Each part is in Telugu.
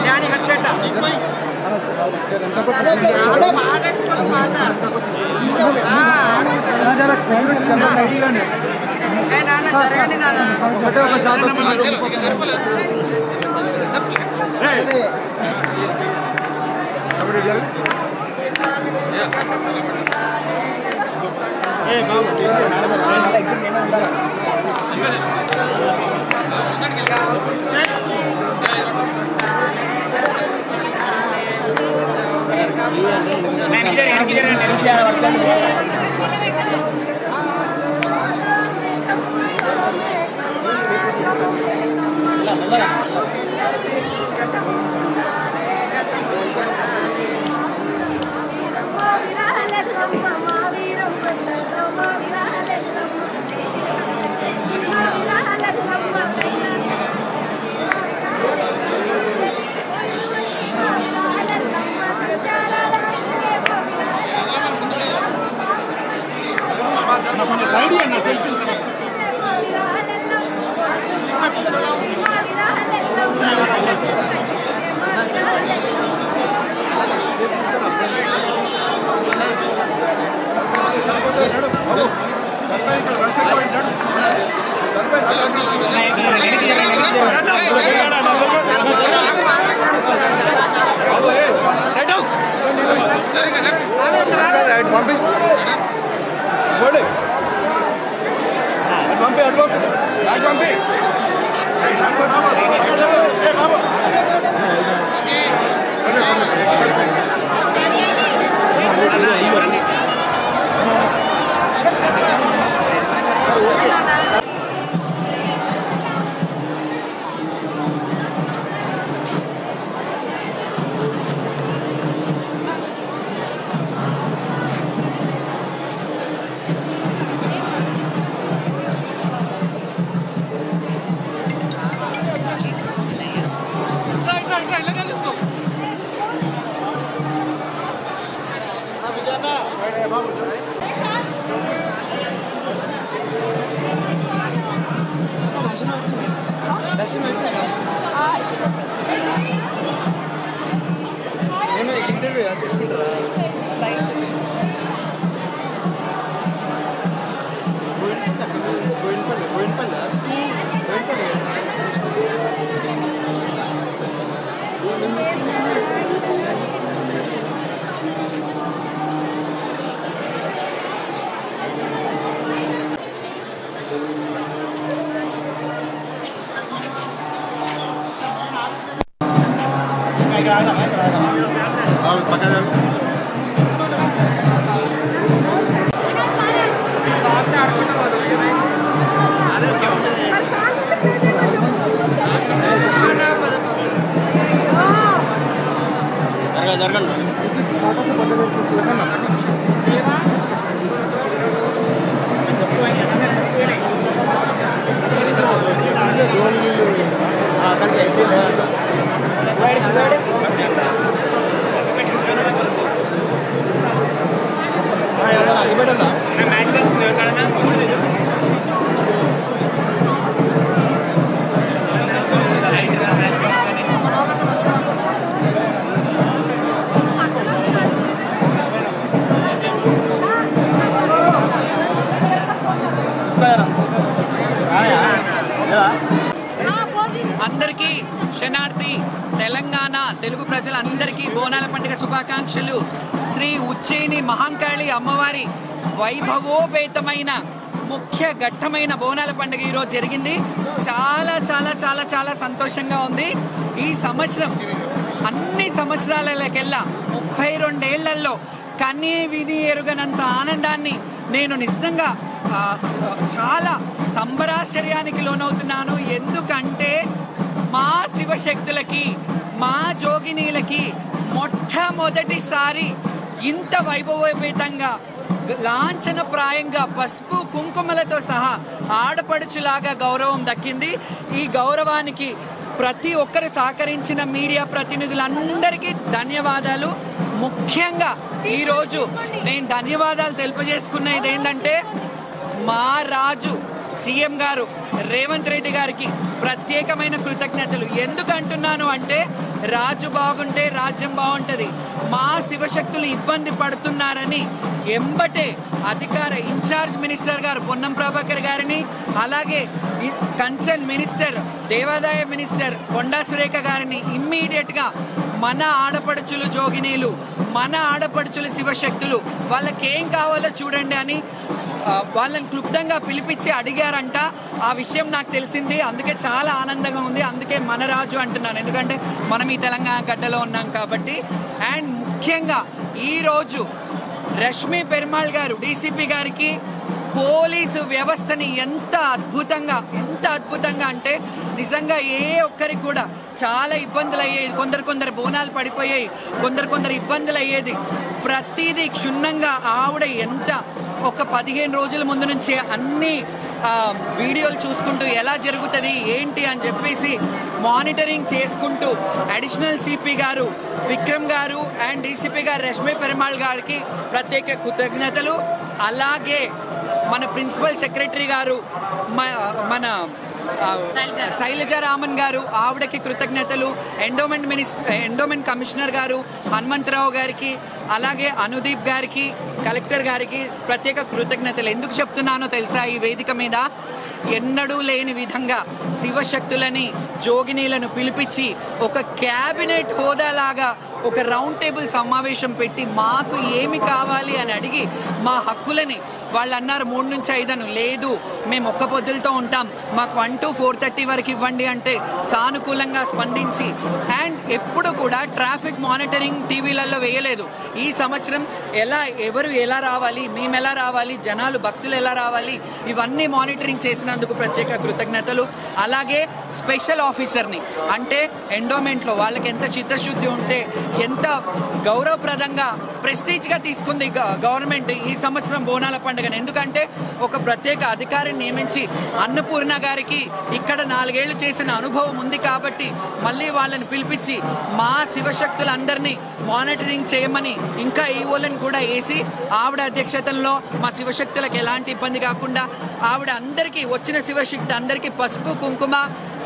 డాడీ హట్పెట్ట నాన్న జరగండి నాన్న అందరికీ శనార్థి తెలంగాణ తెలుగు ప్రజలందరికీ బోనాల పండుగ శుభాకాంక్షలు. శ్రీ ఉజ్జయిని మహంకాళి అమ్మవారి వైభవోపేతమైన ముఖ్య ఘట్టమైన బోనాల పండుగ ఈరోజు జరిగింది. చాలా చాలా చాలా చాలా సంతోషంగా ఉంది. ఈ సంవత్సరం అన్ని సంవత్సరాలకెల్లా 32 ఏళ్లలో కన్నీ విని ఎరుగనంత ఆనందాన్ని నేను నిజంగా చాలా సంబరాశ్చర్యానికి లోనవుతున్నాను. ఎందుకంటే మా శివశక్తులకి మా జోగినీలకి మొట్టమొదటిసారి ఇంత వైభవోపేతంగా లాంఛనప్రాయంగా పసుపు కుంకుమలతో సహా ఆడపడుచులాగా గౌరవం దక్కింది. ఈ గౌరవానికి ప్రతి ఒక్కరు సహకరించిన మీడియా ప్రతినిధులందరికీ ధన్యవాదాలు. ముఖ్యంగా ఈరోజు నేను ధన్యవాదాలు తెలియజేసుకునేది ఏంటంటే మా రాజు సీఎం గారు రేవంత్ రెడ్డి గారికి ప్రత్యేకమైన కృతజ్ఞతలు. ఎందుకంటున్నాను అంటే రాజు బాగుంటే రాజ్యం బాగుంటుంది. మా శివశక్తులు ఇబ్బంది పడుతున్నారని ఎంబటే అధికార ఇన్ఛార్జ్ మినిస్టర్ గారు పొన్నం ప్రభాకర్ గారిని, అలాగే కన్సర్న్ మినిస్టర్ దేవాదాయ మినిస్టర్ కొండా సురేఖ గారిని ఇమ్మీడియట్గా మన ఆడపడుచులు జోగినీలు, మన ఆడపడుచులు శివశక్తులు వాళ్ళకేం కావాలో చూడండి అని వాళ్ళని క్లుప్తంగా పిలిపించి అడిగారంట. ఆ విషయం నాకు తెలిసింది, అందుకే చాలా ఆనందంగా ఉంది. అందుకే మన రాజు అంటున్నాను, ఎందుకంటే మనం ఈ తెలంగాణ గడ్డలో ఉన్నాం కాబట్టి. అండ్ ముఖ్యంగా ఈరోజు రష్మి పెరుమాళ్ గారు డీసీపీ గారికి పోలీసు వ్యవస్థని ఎంత అద్భుతంగా అంటే నిజంగా ఏ ఒక్కరికి కూడా చాలా ఇబ్బందులు అయ్యేది. కొందరు బోనాలు పడిపోయాయి, కొందరు ఇబ్బందులు అయ్యేది. ప్రతిదీ క్షుణ్ణంగా ఆవిడ ఎంత ఒక 15 రోజుల ముందు నుంచే అన్ని వీడియోలు చూసుకుంటూ ఎలా జరుగుతుంది ఏంటి అని చెప్పేసి మానిటరింగ్ చేసుకుంటూ అడిషనల్ సిపి గారు విక్రమ్ గారు అండ్ డీసీపీ గారు రష్మి పెరుమాళ్ గారికి ప్రత్యేక కృతజ్ఞతలు. అలాగే మన ప్రిన్సిపల్ సెక్రటరీ గారు మన శైలజా రామన్ గారు, ఆవిడకి కృతజ్ఞతలు. ఎండోమెంట్ కమిషనర్ గారు హనుమంతరావు గారికి, అలాగే అనుదీప్ గారికి, కలెక్టర్ గారికి ప్రత్యేక కృతజ్ఞతలు. ఎందుకు చెప్తున్నానో తెలుసా? ఈ వేదిక మీద ఎన్నడూ లేని విధంగా శివశక్తులని జోగినీలను పిలిపించి ఒక క్యాబినెట్ హోదాలాగా ఒక రౌండ్ టేబుల్ సమావేశం పెట్టి మాకు ఏమి కావాలి అని అడిగి మా హక్కులని వాళ్ళు అన్నారు 3 నుంచి 5 లేదు మేము ఒక్క పొద్దులతో ఉంటాం, మాకు 1 to 4:30 వరకు ఇవ్వండి అంటే సానుకూలంగా స్పందించి అండ్ ఎప్పుడు కూడా ట్రాఫిక్ మానిటరింగ్ టీవీలలో వేయలేదు. ఈ సంవత్సరం ఎవరు ఎలా రావాలి, మేము ఎలా రావాలి, జనాలు భక్తులు ఎలా రావాలి, ఇవన్నీ మానిటరింగ్ చేసినందుకు ప్రత్యేక కృతజ్ఞతలు. అలాగే స్పెషల్ ఆఫీసర్ని అంటే ఎండోమెంట్లో వాళ్ళకి ఎంత చిత్తశుద్ధి ఉంటే ఎంత గౌరవప్రదంగా ప్రెస్టీజ్గా తీసుకుంది గవర్నమెంట్ ఈ సంవత్సరం బోనాల పండుగను. ఎందుకంటే ఒక ప్రత్యేక అధికారిని నియమించి అన్నపూర్ణ గారికి ఇక్కడ 4 ఏళ్లు చేసిన అనుభవం ఉంది కాబట్టి మళ్ళీ వాళ్ళని పిలిపించి మా శివశక్తులందరినీ మానిటరింగ్ చేయమని ఇంకా ఈవోలను కూడా వేసి ఆవిడ అధ్యక్షతలో మా శివశక్తులకు ఎలాంటి ఇబ్బంది కాకుండా ఆవిడ అందరికీ వచ్చిన శివశక్తి అందరికీ పసుపు కుంకుమ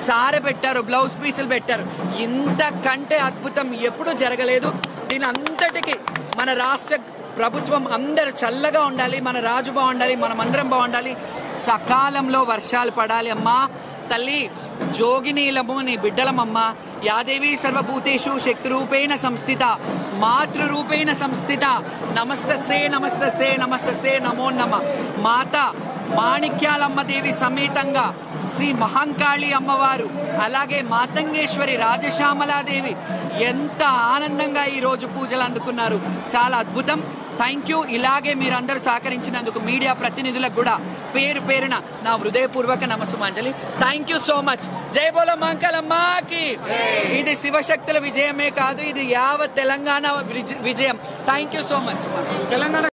సారె పెట్టారు, బ్లౌజ్ పీసులు పెట్టారు. ఇంతకంటే అద్భుతం ఎప్పుడూ జరగలేదు. దీని అంతటికి మన రాష్ట్ర ప్రభుత్వం అందరూ చల్లగా ఉండాలి, మన రాజు బాగుండాలి, మనమందరం బాగుండాలి, సకాలంలో వర్షాలు పడాలి. అమ్మా తల్లి జోగినీలము నీ బిడ్డలమమ్మ. యాదేవి సర్వభూతేషు శక్తిరూపేణ సంస్థిత మాతృరూపేణ సంస్థిత నమస్తస్సే నమస్తస్సే నమస్తస్సే నమో నమ. మాత మాణిక్యాలమ్మ దేవి సమేతంగా శ్రీ మహంకాళి అమ్మవారు, అలాగే మాతంగేశ్వరి రాజశ్యామలాదేవి ఎంత ఆనందంగా ఈరోజు పూజలు అందుకున్నారు. చాలా అద్భుతం. Thank you. ఇలాగే మీరందరూ సహకరించినందుకు మీడియా ప్రతినిధులకు కూడా పేరు పేరున నా హృదయపూర్వక నమస్సుమాంజలి. Thank you so much. జై బోలో మంకలమ్మకి. ఇది శివశక్తుల విజయమే కాదు, ఇది యావత్ తెలంగాణ విజయం. Thank you so much. Telangana